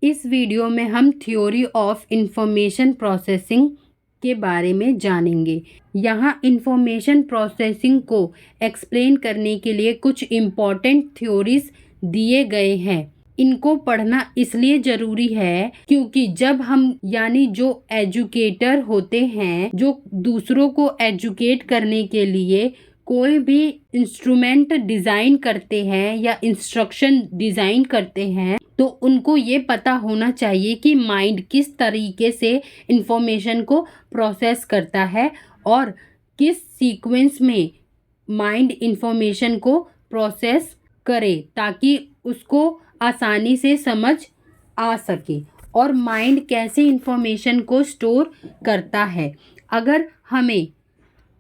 इस वीडियो में हम थ्योरी ऑफ इंफॉर्मेशन प्रोसेसिंग के बारे में जानेंगे। यहाँ इंफॉर्मेशन प्रोसेसिंग को एक्सप्लेन करने के लिए कुछ इम्पॉर्टेंट थ्योरीज दिए गए हैं। इनको पढ़ना इसलिए ज़रूरी है क्योंकि जब हम यानी जो एजुकेटर होते हैं, जो दूसरों को एजुकेट करने के लिए कोई भी इंस्ट्रूमेंट डिज़ाइन करते हैं या इंस्ट्रक्शन डिज़ाइन करते हैं, तो उनको ये पता होना चाहिए कि माइंड किस तरीके से इंफॉर्मेशन को प्रोसेस करता है और किस सीक्वेंस में माइंड इंफॉर्मेशन को प्रोसेस करे ताकि उसको आसानी से समझ आ सके और माइंड कैसे इंफॉर्मेशन को स्टोर करता है। अगर हमें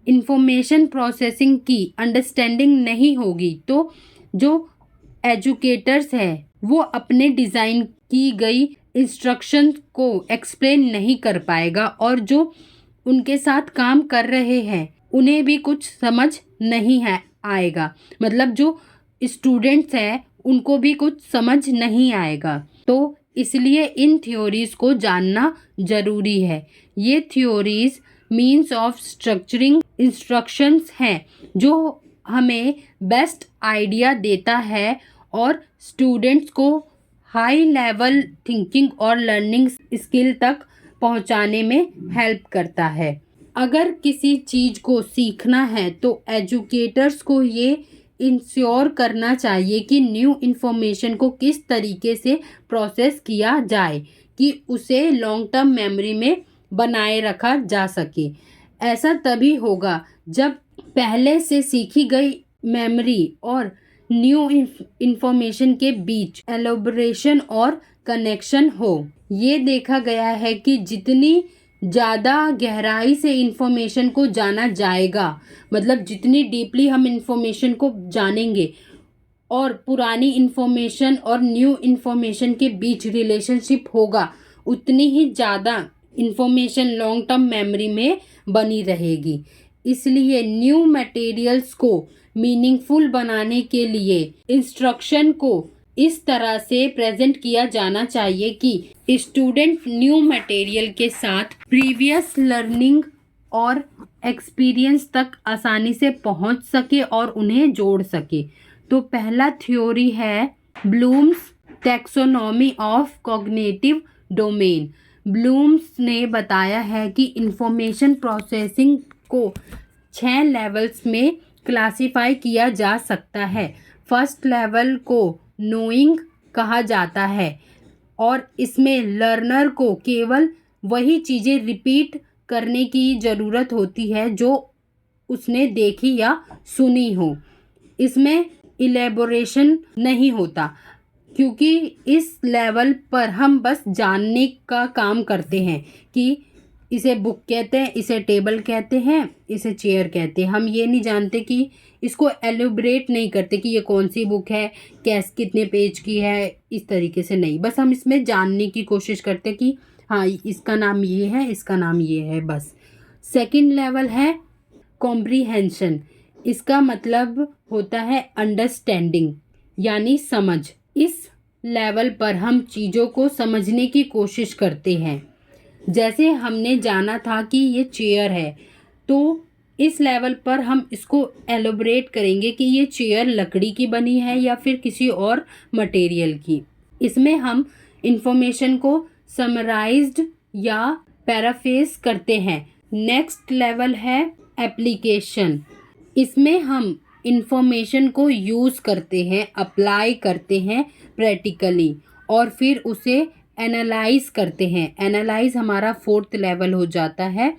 इंफॉर्मेशन प्रोसेसिंग की अंडरस्टैंडिंग नहीं होगी तो जो एजुकेटर्स हैं वो अपने डिज़ाइन की गई इंस्ट्रक्शन को एक्सप्लेन नहीं कर पाएगा और जो उनके साथ काम कर रहे हैं उन्हें भी कुछ समझ नहीं है आएगा। मतलब जो स्टूडेंट्स हैं उनको भी कुछ समझ नहीं आएगा। तो इसलिए इन थ्योरीज को जानना ज़रूरी है। ये theories means of structuring instructions हैं जो हमें बेस्ट आइडिया देता है और स्टूडेंट्स को हाई लेवल थिंकिंग और लर्निंग स्किल तक पहुंचाने में हेल्प करता है। अगर किसी चीज़ को सीखना है तो एजुकेटर्स को ये इंश्योर करना चाहिए कि न्यू इन्फॉर्मेशन को किस तरीके से प्रोसेस किया जाए कि उसे लॉन्ग टर्म मेमोरी में बनाए रखा जा सके। ऐसा तभी होगा जब पहले से सीखी गई मेमोरी और न्यू इन्फॉर्मेशन के बीच एलोबरेशन और कनेक्शन हो। ये देखा गया है कि जितनी ज़्यादा गहराई से इंफॉर्मेशन को जाना जाएगा, मतलब जितनी डीपली हम इंफॉर्मेशन को जानेंगे और पुरानी इंफॉर्मेशन और न्यू इन्फॉर्मेशन के बीच रिलेशनशिप होगा, उतनी ही ज़्यादा इंफॉर्मेशन लॉन्ग टर्म मेमोरी में बनी रहेगी। इसलिए न्यू मटेरियल्स को मीनिंगफुल बनाने के लिए इंस्ट्रक्शन को इस तरह से प्रेजेंट किया जाना चाहिए कि स्टूडेंट न्यू मटेरियल के साथ प्रीवियस लर्निंग और एक्सपीरियंस तक आसानी से पहुंच सके और उन्हें जोड़ सके। तो पहला थ्योरी है Bloom's taxonomy of cognitive domain. Bloom's ने बताया है कि इंफॉर्मेशन प्रोसेसिंग को 6 लेवल्स में क्लासिफाई किया जा सकता है। फर्स्ट लेवल को नोइंग कहा जाता है और इसमें लर्नर को केवल वही चीज़ें रिपीट करने की ज़रूरत होती है जो उसने देखी या सुनी हो। इसमें इलेबोरेशन नहीं होता क्योंकि इस लेवल पर हम बस जानने का काम करते हैं कि इसे बुक कहते हैं, इसे टेबल कहते हैं, इसे चेयर कहते हैं। हम ये नहीं जानते कि इसको एलिब्रेट नहीं करते कि ये कौन सी बुक है, कितने पेज की है, इस तरीके से नहीं। बस हम इसमें जानने की कोशिश करते कि हाँ इसका नाम ये है, इसका नाम ये है, बस। सेकंड लेवल है कॉम्प्रीहेंशन। इसका मतलब होता है अंडरस्टैंडिंग यानी समझ। इस लेवल पर हम चीज़ों को समझने की कोशिश करते हैं। जैसे हमने जाना था कि ये चेयर है, तो इस लेवल पर हम इसको एलोबरेट करेंगे कि ये चेयर लकड़ी की बनी है या फिर किसी और मटेरियल की। इसमें हम इंफॉर्मेशन को समराइज्ड या पैराफ्रेज करते हैं। नेक्स्ट लेवल है एप्लीकेशन। इसमें हम इंफॉर्मेशन को यूज़ करते हैं, अप्लाई करते हैं प्रैक्टिकली और फिर उसे एनालाइज करते हैं। एनालाइज हमारा 4th लेवल हो जाता है।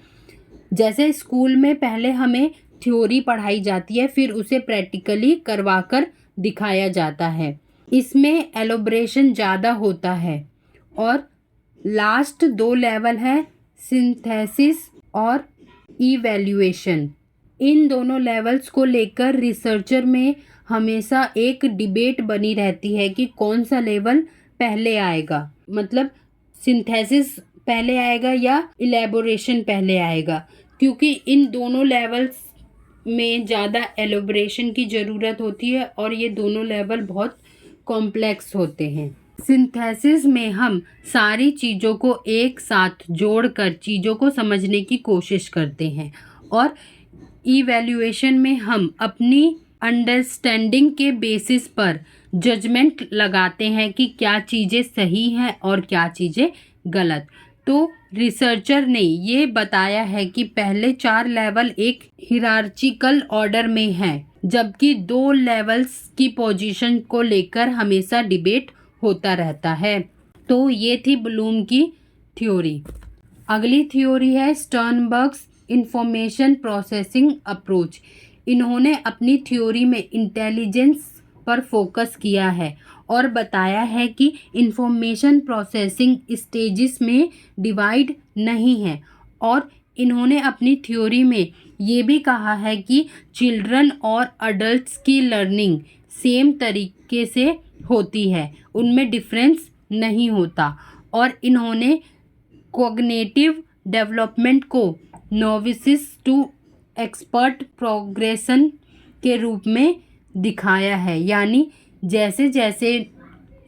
जैसे स्कूल में पहले हमें थ्योरी पढ़ाई जाती है, फिर उसे प्रैक्टिकली करवाकर दिखाया जाता है। इसमें एलोब्रेशन ज़्यादा होता है। और लास्ट 2 लेवल है सिंथेसिस और इवैल्यूएशन। इन दोनों लेवल्स को लेकर रिसर्चर में हमेशा एक डिबेट बनी रहती है कि कौन सा लेवल पहले आएगा, मतलब सिंथेसिस पहले आएगा या इलेबोरेशन पहले आएगा, क्योंकि इन दोनों लेवल्स में ज़्यादा एलोब्रेशन की ज़रूरत होती है और ये दोनों लेवल बहुत कॉम्प्लेक्स होते हैं। सिंथेसिस में हम सारी चीज़ों को एक साथ जोड़कर चीज़ों को समझने की कोशिश करते हैं और इवैल्यूएशन में हम अपनी अंडरस्टैंडिंग के बेसिस पर जजमेंट लगाते हैं कि क्या चीज़ें सही हैं और क्या चीज़ें गलत। तो रिसर्चर ने ये बताया है कि पहले 4 लेवल एक हिरार्चिकल ऑर्डर में हैं, जबकि 2 लेवल्स की पोजीशन को लेकर हमेशा डिबेट होता रहता है। तो ये थी ब्लूम की थ्योरी। अगली थ्योरी है स्टर्नबर्ग्स इंफॉर्मेशन प्रोसेसिंग अप्रोच। इन्होंने अपनी थ्योरी में इंटेलिजेंस पर फोकस किया है और बताया है कि इंफॉर्मेशन प्रोसेसिंग स्टेजेस में डिवाइड नहीं है। और इन्होंने अपनी थ्योरी में ये भी कहा है कि चिल्ड्रन और अडल्ट्स की लर्निंग सेम तरीके से होती है, उनमें डिफरेंस नहीं होता। और इन्होंने कॉग्निटिव डेवलपमेंट को नोविसिस टू एक्सपर्ट प्रोग्रेशन के रूप में दिखाया है, यानी जैसे जैसे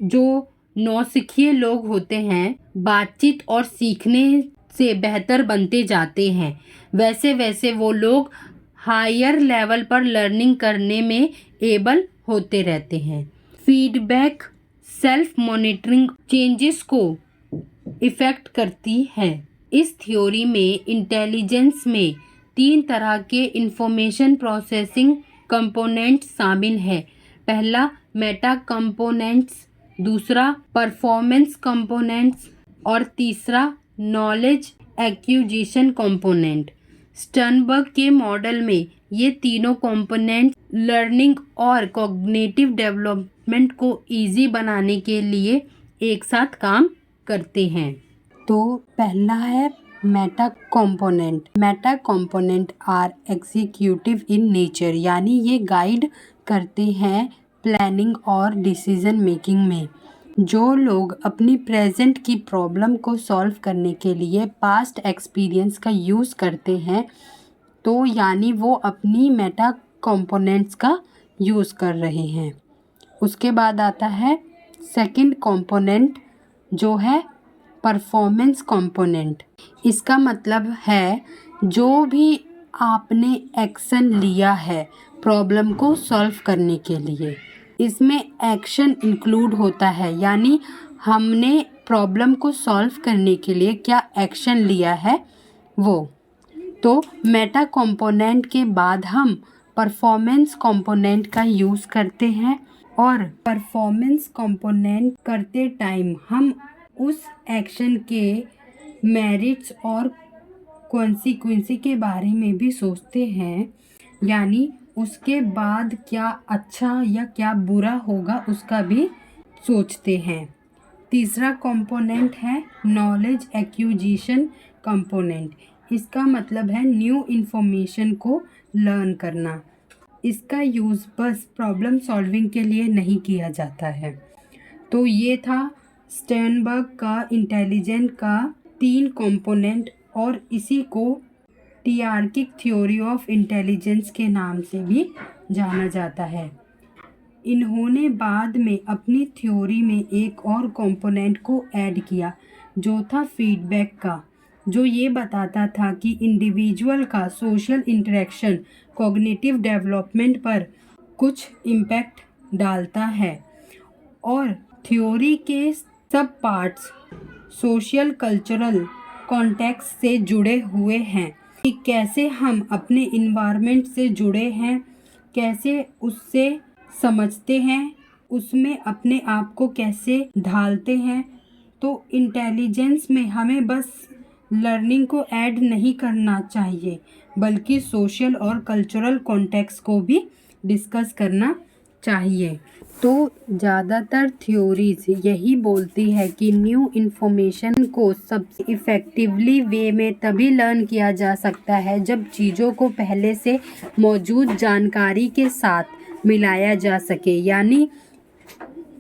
जो नौसिखिए लोग होते हैं बातचीत और सीखने से बेहतर बनते जाते हैं, वैसे वैसे वो लोग हायर लेवल पर लर्निंग करने में एबल होते रहते हैं। फीडबैक सेल्फ मॉनिटरिंग चेंजेस को इफ़ेक्ट करती है। इस थ्योरी में इंटेलिजेंस में 3 तरह के इंफॉर्मेशन प्रोसेसिंग कंपोनेंट्स शामिल है। पहला मेटा कंपोनेंट्स, दूसरा परफॉर्मेंस कंपोनेंट्स और तीसरा नॉलेज एक्विजिशन कंपोनेंट। स्टर्नबर्ग के मॉडल में ये तीनों कंपोनेंट लर्निंग और कॉग्निटिव डेवलपमेंट को इजी बनाने के लिए एक साथ काम करते हैं। तो पहला है meta component. Meta component are executive in nature, यानी ये गाइड करते हैं प्लानिंग और डिसीजन मेकिंग में। जो लोग अपनी प्रेजेंट की प्रॉब्लम को सॉल्व करने के लिए पास्ट एक्सपीरियंस का यूज़ करते हैं, तो यानी वो अपनी मेटा कंपोनेंट्स का यूज़ कर रहे हैं। उसके बाद आता है सेकंड कंपोनेंट जो है परफॉर्मेंस कंपोनेंट। इसका मतलब है जो भी आपने एक्शन लिया है प्रॉब्लम को सॉल्व करने के लिए, इसमें एक्शन इंक्लूड होता है, यानी हमने प्रॉब्लम को सॉल्व करने के लिए क्या एक्शन लिया है वो। तो मेटा कंपोनेंट के बाद हम परफॉर्मेंस कंपोनेंट का यूज़ करते हैं और परफॉर्मेंस कंपोनेंट करते टाइम हम उस एक्शन के मेरिट्स और कॉन्सिक्वेंसी के बारे में भी सोचते हैं, यानी उसके बाद क्या अच्छा या क्या बुरा होगा उसका भी सोचते हैं। तीसरा कंपोनेंट है नॉलेज एक्विजिशन कंपोनेंट। इसका मतलब है न्यू इन्फॉर्मेशन को लर्न करना। इसका यूज़ बस प्रॉब्लम सॉल्विंग के लिए नहीं किया जाता है। तो ये था स्टर्नबर्ग का इंटेलिजेंट का 3 कंपोनेंट और इसी को टियार्किक थ्योरी ऑफ इंटेलिजेंस के नाम से भी जाना जाता है। इन्होंने बाद में अपनी थ्योरी में एक और कंपोनेंट को ऐड किया जो था फीडबैक का, जो ये बताता था कि इंडिविजुअल का सोशल इंटरेक्शन कॉग्निटिव डेवलपमेंट पर कुछ इम्पैक्ट डालता है। और थ्योरी के सब पार्ट्स सोशल कल्चरल कॉन्टेक्स्ट से जुड़े हुए हैं कि कैसे हम अपने इन्वायरमेंट से जुड़े हैं, कैसे उससे समझते हैं, उसमें अपने आप को कैसे ढालते हैं। तो इंटेलिजेंस में हमें बस लर्निंग को ऐड नहीं करना चाहिए बल्कि सोशल और कल्चरल कॉन्टेक्स्ट को भी डिस्कस करना चाहिए। तो ज़्यादातर थ्योरीज यही बोलती है कि न्यू इन्फॉर्मेशन को सबसे इफ़ेक्टिवली वे में तभी लर्न किया जा सकता है जब चीज़ों को पहले से मौजूद जानकारी के साथ मिलाया जा सके। यानी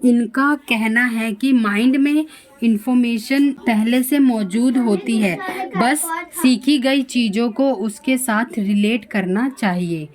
इनका कहना है कि माइंड में इन्फॉर्मेशन पहले से मौजूद होती है, बस सीखी गई चीज़ों को उसके साथ रिलेट करना चाहिए।